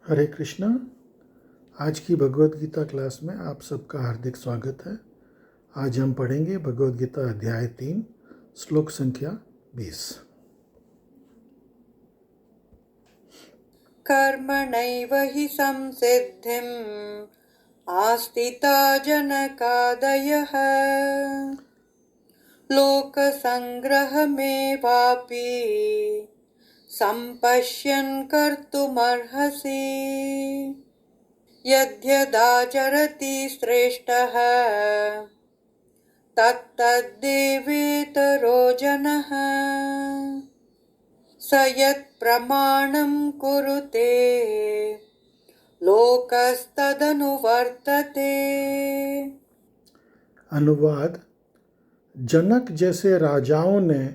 हरे कृष्णा। आज की भगवद गीता क्लास में आप सबका हार्दिक स्वागत है। आज हम पढ़ेंगे भगवद गीता अध्याय 3 श्लोक संख्या 20। कर्मणैव हि संसिद्धिम् आस्थिता जनकादयः लोकसङ्ग्रहमेवापि सम्पश्यन् कर्तुमर्हसि यद्यदाचरति श्रेष्ठः तत्तद्देवेतरो जनः स यत्प्रमाणं कुरुते लोकस्तदनुवर्तते। अनुवाद: जनक जैसे राजाओं ने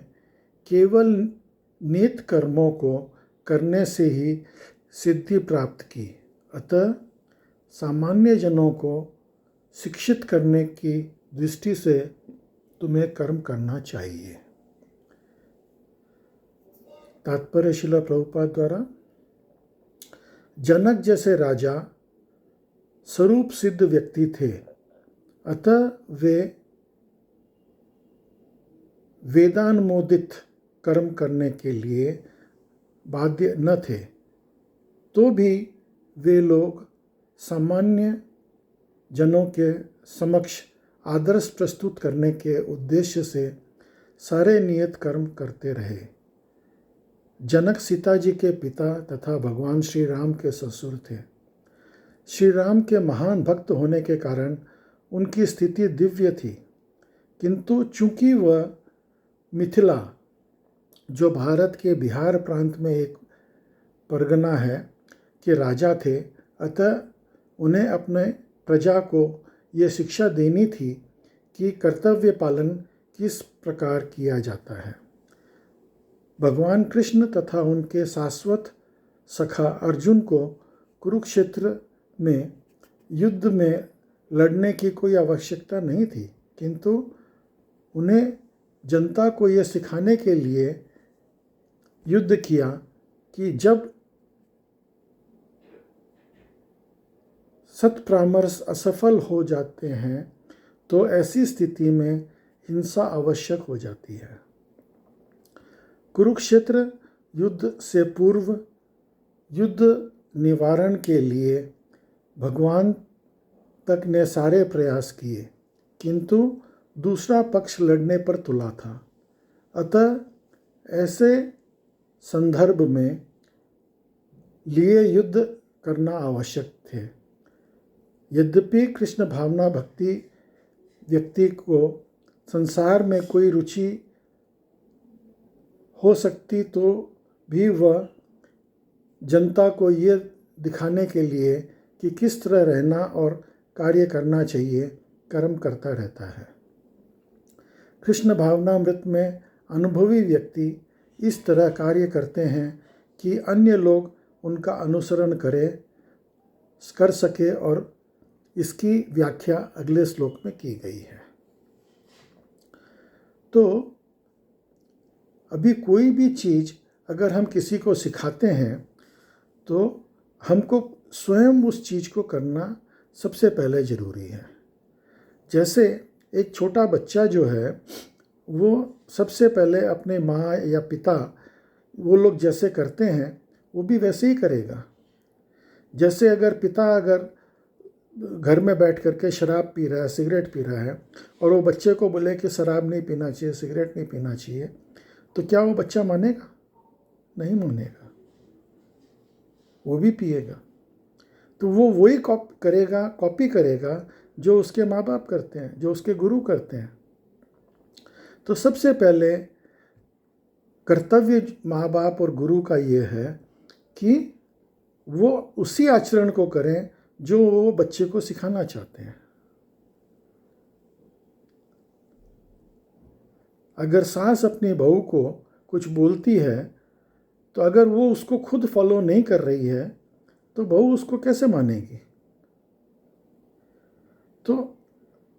केवल नियत कर्मों को करने से ही सिद्धि प्राप्त की, अतः सामान्य जनों को शिक्षित करने की दृष्टि से तुम्हें कर्म करना चाहिए। तात्पर्य श्रील प्रभुपाद द्वारा: जनक जैसे राजा स्वरूप सिद्ध व्यक्ति थे, अतः वे वेदानुमोदित कर्म करने के लिए बाध्य न थे, तो भी वे लोग सामान्य जनों के समक्ष आदर्श प्रस्तुत करने के उद्देश्य से सारे नियत कर्म करते रहे। जनक सीता जी के पिता तथा भगवान श्री राम के ससुर थे। श्री राम के महान भक्त होने के कारण उनकी स्थिति दिव्य थी, किंतु चूंकि वह मिथिला, जो भारत के बिहार प्रांत में एक परगना है, के राजा थे, अतः उन्हें अपने प्रजा को ये शिक्षा देनी थी कि कर्तव्य पालन किस प्रकार किया जाता है। भगवान कृष्ण तथा उनके शाश्वत सखा अर्जुन को कुरुक्षेत्र में युद्ध में लड़ने की कोई आवश्यकता नहीं थी, किंतु उन्हें जनता को यह सिखाने के लिए युद्ध किया कि जब सत्परामर्श असफल हो जाते हैं तो ऐसी स्थिति में हिंसा आवश्यक हो जाती है। कुरुक्षेत्र युद्ध से पूर्व युद्ध निवारण के लिए भगवान तक ने सारे प्रयास किए, किंतु दूसरा पक्ष लड़ने पर तुला था। अतः ऐसे संदर्भ में लिए युद्ध करना आवश्यक थे। यद्यपि कृष्ण भावना भक्ति व्यक्ति को संसार में कोई रुचि हो सकती, तो भी वह जनता को ये दिखाने के लिए कि किस तरह रहना और कार्य करना चाहिए, कर्म करता रहता है। कृष्ण भावनामृत में अनुभवी व्यक्ति इस तरह कार्य करते हैं कि अन्य लोग उनका अनुसरण कर सके, और इसकी व्याख्या अगले श्लोक में की गई है। तो अभी कोई भी चीज़ अगर हम किसी को सिखाते हैं तो हमको स्वयं उस चीज़ को करना सबसे पहले ज़रूरी है। जैसे एक छोटा बच्चा जो है वो सबसे पहले अपने माँ या पिता वो लोग जैसे करते हैं वो भी वैसे ही करेगा। जैसे अगर पिता अगर घर में बैठ करके शराब पी रहा है, सिगरेट पी रहा है, और वो बच्चे को बोले कि शराब नहीं पीना चाहिए, सिगरेट नहीं पीना चाहिए, तो क्या वो बच्चा मानेगा? नहीं मानेगा, वो भी पिएगा। तो वो वही कॉपी करेगा जो उसके माँ बाप करते हैं, जो उसके गुरु करते हैं। तो सबसे पहले कर्तव्य माँ बाप और गुरु का ये है कि वो उसी आचरण को करें जो वो बच्चे को सिखाना चाहते हैं। अगर सास अपनी बहू को कुछ बोलती है तो अगर वो उसको खुद फॉलो नहीं कर रही है तो बहू उसको कैसे मानेगी? तो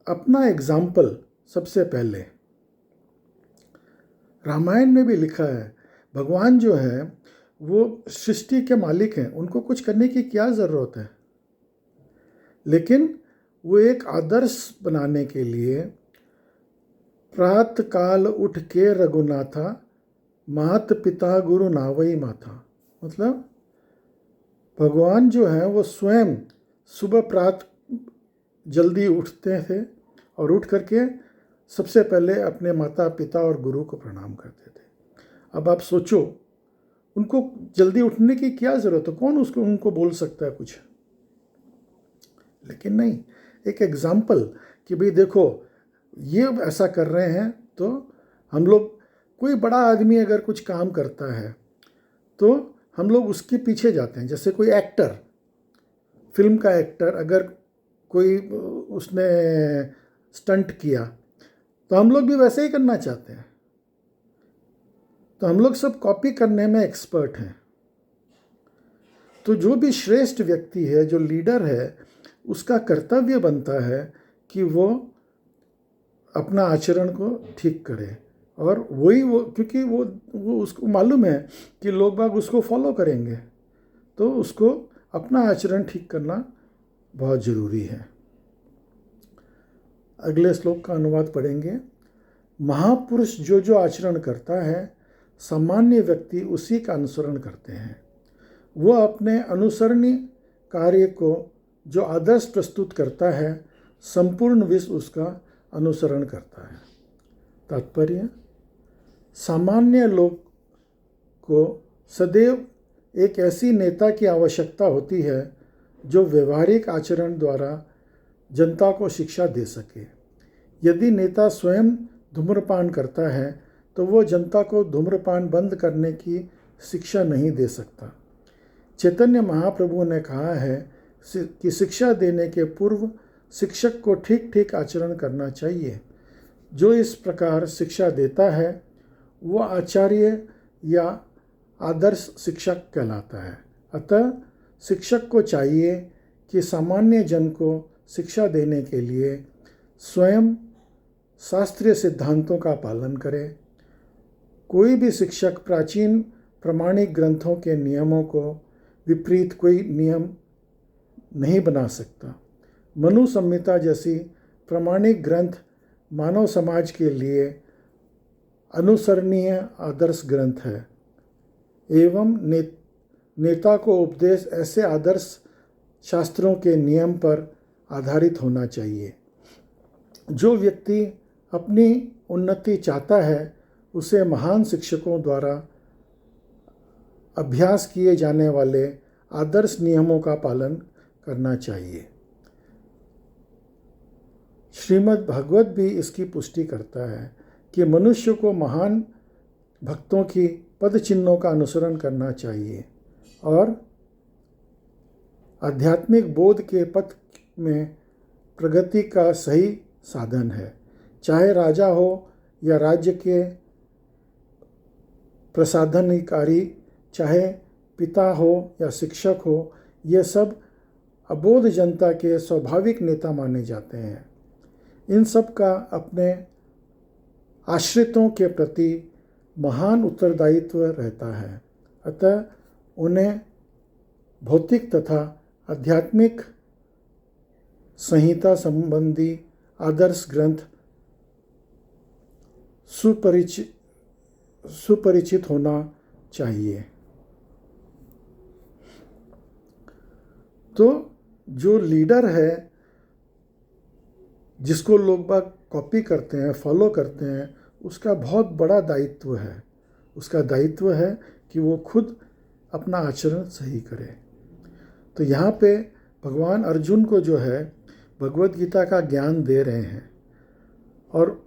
अपना एग्जाम्पल सबसे पहले। रामायण में भी लिखा है, भगवान जो है वो सृष्टि के मालिक हैं, उनको कुछ करने की क्या ज़रूरत है। लेकिन वो एक आदर्श बनाने के लिए प्रातः काल उठ के रघुनाथा, मात पिता गुरु नावई माथा। मतलब भगवान जो है वो स्वयं सुबह प्रातः जल्दी उठते थे और उठ करके सबसे पहले अपने माता पिता और गुरु को प्रणाम करते थे। अब आप सोचो, उनको जल्दी उठने की क्या ज़रूरत है, कौन उसको उनको बोल सकता है कुछ। लेकिन नहीं, एक एग्जाम्पल कि भाई देखो ये ऐसा कर रहे हैं, तो हम लोग, कोई बड़ा आदमी अगर कुछ काम करता है तो हम लोग उसके पीछे जाते हैं। जैसे कोई एक्टर, फिल्म का एक्टर, अगर कोई उसने स्टंट किया तो हम लोग भी वैसे ही करना चाहते हैं। तो हम लोग सब कॉपी करने में एक्सपर्ट हैं। तो जो भी श्रेष्ठ व्यक्ति है, जो लीडर है, उसका कर्तव्य बनता है कि वो अपना आचरण को ठीक करे। और वही वो, क्योंकि वो उसको मालूम है कि लोग बाग उसको फॉलो करेंगे, तो उसको अपना आचरण ठीक करना बहुत ज़रूरी है। अगले श्लोक का अनुवाद पढ़ेंगे। महापुरुष जो जो आचरण करता है, सामान्य व्यक्ति उसी का अनुसरण करते हैं। वह अपने अनुसरणीय कार्य को जो आदर्श प्रस्तुत करता है, संपूर्ण विश्व उसका अनुसरण करता है। तात्पर्य, सामान्य लोग को सदैव एक ऐसी नेता की आवश्यकता होती है जो व्यवहारिक आचरण द्वारा जनता को शिक्षा दे सके। यदि नेता स्वयं धूम्रपान करता है तो वो जनता को धूम्रपान बंद करने की शिक्षा नहीं दे सकता। चैतन्य महाप्रभु ने कहा है कि शिक्षा देने के पूर्व शिक्षक को ठीक ठीक आचरण करना चाहिए। जो इस प्रकार शिक्षा देता है वो आचार्य या आदर्श शिक्षक कहलाता है। अतः शिक्षक को चाहिए कि सामान्य जन को शिक्षा देने के लिए स्वयं शास्त्रीय सिद्धांतों का पालन करे। कोई भी शिक्षक प्राचीन प्रमाणिक ग्रंथों के नियमों को विपरीत कोई नियम नहीं बना सकता। मनु संहिता जैसी प्रमाणिक ग्रंथ मानव समाज के लिए अनुसरणीय आदर्श ग्रंथ है, एवं नेता को उपदेश ऐसे आदर्श शास्त्रों के नियम पर आधारित होना चाहिए। जो व्यक्ति अपनी उन्नति चाहता है उसे महान शिक्षकों द्वारा अभ्यास किए जाने वाले आदर्श नियमों का पालन करना चाहिए। श्रीमद् भागवत भी इसकी पुष्टि करता है कि मनुष्य को महान भक्तों की पद चिन्हों का अनुसरण करना चाहिए और आध्यात्मिक बोध के पथ में प्रगति का सही साधन है। चाहे राजा हो या राज्य के प्रसाधनकारी, चाहे पिता हो या शिक्षक हो, ये सब अबोध जनता के स्वाभाविक नेता माने जाते हैं। इन सब का अपने आश्रितों के प्रति महान उत्तरदायित्व रहता है। अतः उन्हें भौतिक तथा आध्यात्मिक संहिता संबंधी आदर्श ग्रंथ सुपरिचित होना चाहिए। तो जो लीडर है, जिसको लोग बाग कॉपी करते हैं, फॉलो करते हैं, उसका बहुत बड़ा दायित्व है। उसका दायित्व है कि वो खुद अपना आचरण सही करे। तो यहाँ पे भगवान अर्जुन को जो है भगवत गीता का ज्ञान दे रहे हैं और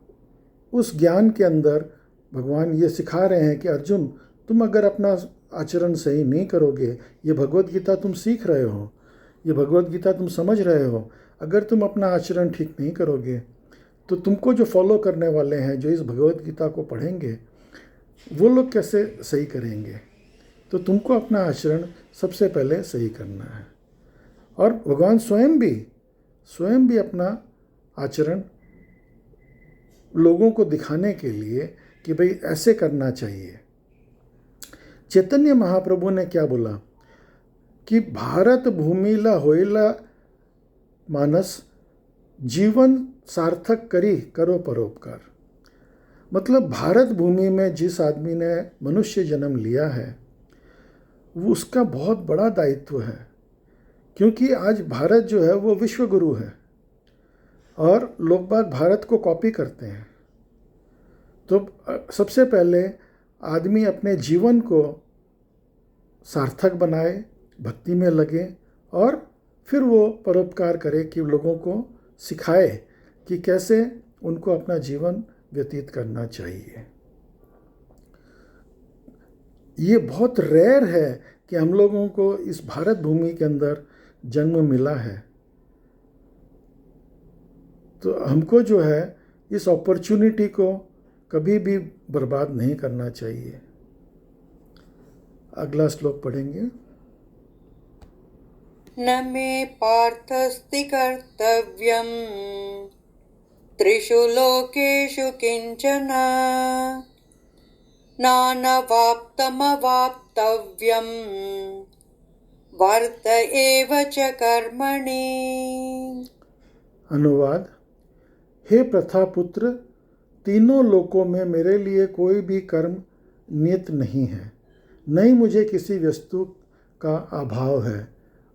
उस ज्ञान के अंदर भगवान ये सिखा रहे हैं कि अर्जुन, तुम अगर अपना आचरण सही नहीं करोगे, ये भगवत गीता तुम सीख रहे हो, ये भगवत गीता तुम समझ रहे हो, अगर तुम अपना आचरण ठीक नहीं करोगे तो तुमको जो फॉलो करने वाले हैं, जो इस भगवत गीता को पढ़ेंगे, वो लोग कैसे सही करेंगे। तो तुमको अपना आचरण सबसे पहले सही करना है। और भगवान स्वयं भी अपना आचरण लोगों को दिखाने के लिए कि भाई ऐसे करना चाहिए। चैतन्य महाप्रभु ने क्या बोला कि भारत भूमिला होइला मानस, जीवन सार्थक करी करो परोपकार। मतलब भारत भूमि में जिस आदमी ने मनुष्य जन्म लिया है वो उसका बहुत बड़ा दायित्व है, क्योंकि आज भारत जो है वो विश्व गुरु है और लोग बाग भारत को कॉपी करते हैं। तो सबसे पहले आदमी अपने जीवन को सार्थक बनाए, भक्ति में लगे और फिर वो परोपकार करे कि लोगों को सिखाए कि कैसे उनको अपना जीवन व्यतीत करना चाहिए। ये बहुत रेयर है कि हम लोगों को इस भारत भूमि के अंदर जन्म मिला है, तो हमको जो है इस अपॉर्चुनिटी को कभी भी बर्बाद नहीं करना चाहिए। अगला श्लोक पढ़ेंगे। न मे पार्थस्ति कर्तव्यं त्रिषु लोकेषु किंचन नानवाप्तमवाप्तव्यं वर्त एव च कर्मणि। अनुवाद। हे प्रथा पुत्र, तीनों लोकों में मेरे लिए कोई भी कर्म नियत नहीं है, न ही मुझे किसी वस्तु का अभाव है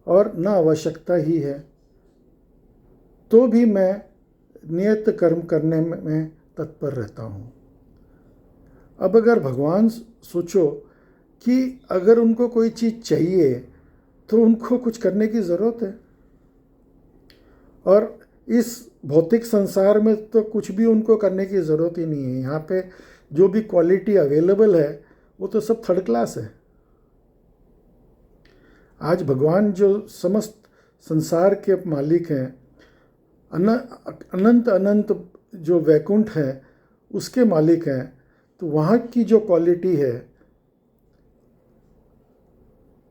और न आवश्यकता ही है, तो भी मैं नियत कर्म करने में तत्पर रहता हूँ। अब अगर भगवान सोचो कि अगर उनको कोई चीज़ चाहिए तो उनको कुछ करने की ज़रूरत है, और इस भौतिक संसार में तो कुछ भी उनको करने की ज़रूरत ही नहीं है। यहाँ पे जो भी क्वालिटी अवेलेबल है वो तो सब थर्ड क्लास है। आज भगवान जो समस्त संसार के मालिक हैं, अनंत अनंत जो वैकुंठ है उसके मालिक हैं, तो वहाँ की जो क्वालिटी है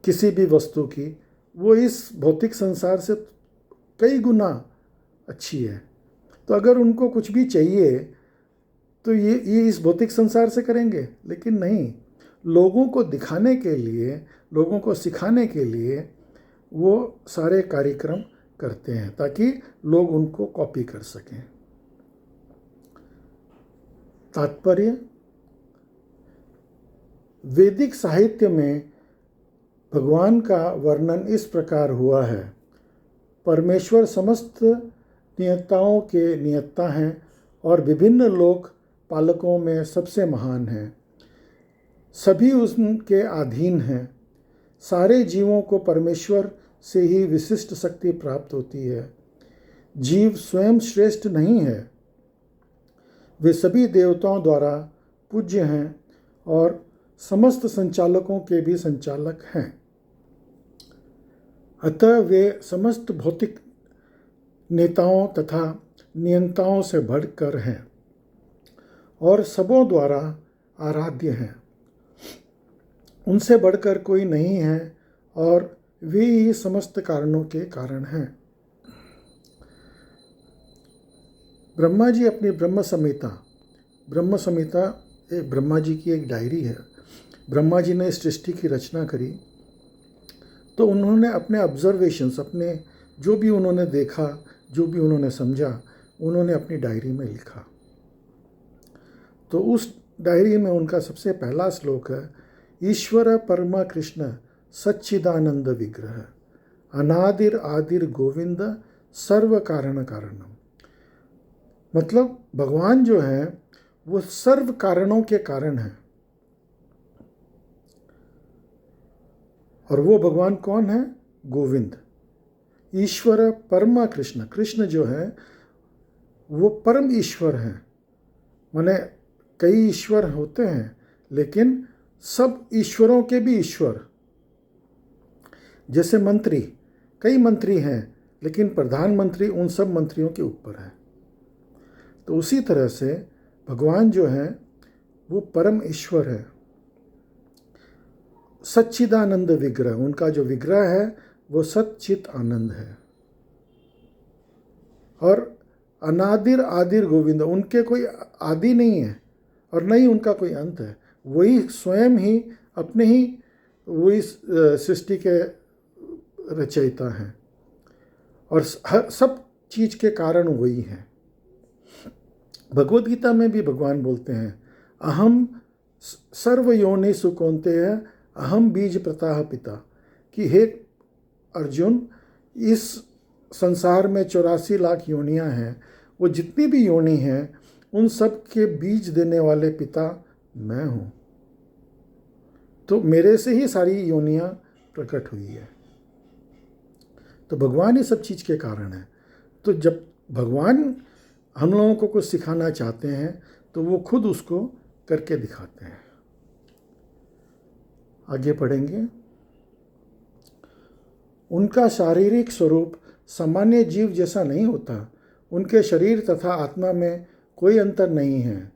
किसी भी वस्तु की, वो इस भौतिक संसार से कई गुना अच्छी है। तो अगर उनको कुछ भी चाहिए तो ये इस भौतिक संसार से करेंगे, लेकिन नहीं, लोगों को दिखाने के लिए, लोगों को सिखाने के लिए वो सारे कार्यक्रम करते हैं ताकि लोग उनको कॉपी कर सकें। तात्पर्य। वैदिक साहित्य में भगवान का वर्णन इस प्रकार हुआ है। परमेश्वर समस्त नियताओं के नियता हैं और विभिन्न लोक पालकों में सबसे महान हैं। सभी उसके अधीन हैं। सारे जीवों को परमेश्वर से ही विशिष्ट शक्ति प्राप्त होती है। जीव स्वयं श्रेष्ठ नहीं है, वे सभी देवताओं द्वारा पूज्य हैं और समस्त संचालकों के भी संचालक हैं। अतः वे समस्त भौतिक नेताओं तथा नियंताओं से बढ़कर हैं और सबों द्वारा आराध्य हैं। उनसे बढ़कर कोई नहीं है और वे ही समस्त कारणों के कारण हैं। ब्रह्मा जी अपनी ब्रह्म संहिता एक ब्रह्मा जी की एक डायरी है। ब्रह्मा जी ने सृष्टि की रचना करी तो उन्होंने अपने ऑब्जर्वेशंस, अपने जो भी उन्होंने देखा, जो भी उन्होंने समझा, उन्होंने अपनी डायरी में लिखा। तो उस डायरी में उनका सबसे पहला श्लोक है, ईश्वर परमा कृष्ण सच्चिदानंद विग्रह अनादिर आदिर गोविंद सर्व कारण कारणम। मतलब भगवान जो है वो सर्व कारणों के कारण है। और वो भगवान कौन है? गोविंद। ईश्वर परमा कृष्ण, कृष्ण जो है वो परम ईश्वर हैं। माने कई ईश्वर होते हैं लेकिन सब ईश्वरों के भी ईश्वर। जैसे मंत्री, कई मंत्री हैं लेकिन प्रधानमंत्री उन सब मंत्रियों के ऊपर है। तो उसी तरह से भगवान जो है वो परम ईश्वर है। सच्चिदानंद विग्रह, उनका जो विग्रह है वो सच्चित आनंद है। और अनादिर आदिर गोविंद, उनके कोई आदि नहीं है और न ही उनका कोई अंत है। वही स्वयं ही अपने ही वही सृष्टि के रचयिता हैं और हर सब चीज़ के कारण वही हैं। भगवद गीता में भी भगवान बोलते हैं, अहम सर्व योनिषु कौन्तेय अहम बीज प्रताह पिता, कि हे अर्जुन, इस संसार में 84 लाख योनियां हैं, वो जितनी भी योनि हैं उन सब के बीज देने वाले पिता मैं हूँ। तो मेरे से ही सारी योनियां प्रकट हुई है। तो भगवान ही सब चीज़ के कारण है। तो जब भगवान हम लोगों को कुछ सिखाना चाहते हैं तो वो खुद उसको करके दिखाते हैं। आगे पढ़ेंगे। उनका शारीरिक स्वरूप सामान्य जीव जैसा नहीं होता। उनके शरीर तथा आत्मा में कोई अंतर नहीं है।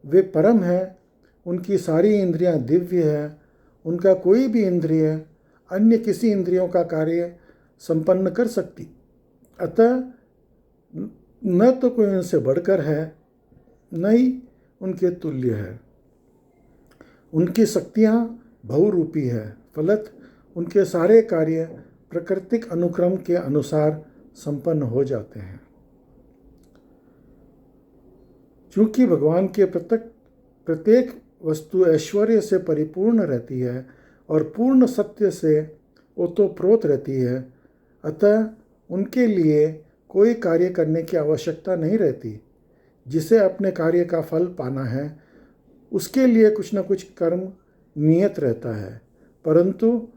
वे परम है। उनकी सारी इंद्रियां दिव्य है। उनका कोई भी इंद्रिय अन्य किसी इंद्रियों का कार्य संपन्न कर सकती, अतः न तो कोई उनसे बढ़कर है न ही उनके तुल्य है। उनकी शक्तियाँ बहुरूपी है, फलत उनके सारे कार्य प्राकृतिक अनुक्रम के अनुसार संपन्न हो जाते हैं। चूँकि भगवान के प्रत्येक वस्तु ऐश्वर्य से परिपूर्ण रहती है और पूर्ण सत्य से ओतप्रोत रहती है, अतः उनके लिए कोई कार्य करने की आवश्यकता नहीं रहती। जिसे अपने कार्य का फल पाना है उसके लिए कुछ न कुछ कर्म नियत रहता है, परंतु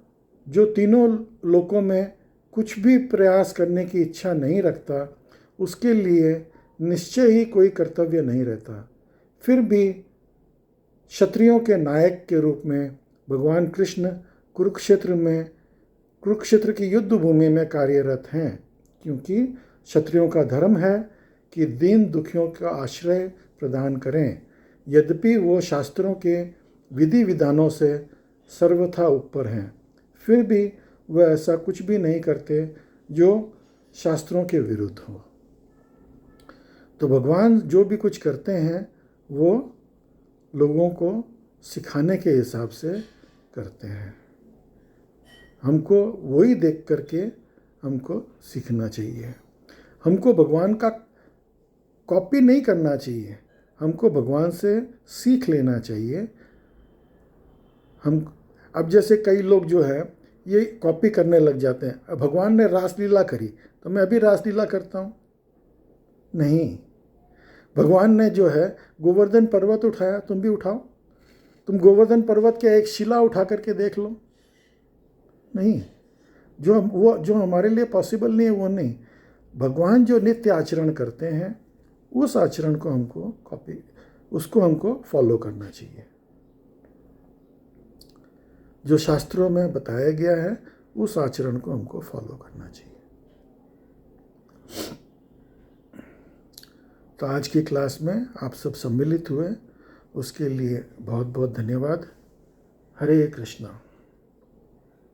जो तीनों लोकों में कुछ भी प्रयास करने की इच्छा नहीं रखता उसके लिए निश्चय ही कोई कर्तव्य नहीं रहता। फिर भी क्षत्रियों के नायक के रूप में भगवान कृष्ण कुरुक्षेत्र की युद्ध भूमि में कार्यरत हैं, क्योंकि क्षत्रियों का धर्म है कि दीन दुखियों का आश्रय प्रदान करें। यद्यपि वो शास्त्रों के विधि विधानों से सर्वथा ऊपर हैं, फिर भी वह ऐसा कुछ भी नहीं करते जो शास्त्रों के विरुद्ध हो। तो भगवान जो भी कुछ करते हैं वो लोगों को सिखाने के हिसाब से करते हैं। हमको वही देख करके हमको सीखना चाहिए। हमको भगवान का कॉपी नहीं करना चाहिए, हमको भगवान से सीख लेना चाहिए। हम अब जैसे कई लोग जो है ये कॉपी करने लग जाते हैं। अब भगवान ने रासलीला करी तो मैं अभी रासलीला करता हूँ, नहीं। भगवान ने जो है गोवर्धन पर्वत उठाया, तुम भी उठाओ। तुम गोवर्धन पर्वत के एक शिला उठा करके देख लो, नहीं। जो हमारे लिए पॉसिबल नहीं है वो नहीं। भगवान जो नित्य आचरण करते हैं उस आचरण को हमको फॉलो करना चाहिए। जो शास्त्रों में बताया गया है उस आचरण को हमको फॉलो करना चाहिए। तो आज की क्लास में आप सब सम्मिलित हुए उसके लिए बहुत बहुत धन्यवाद। हरे कृष्णा।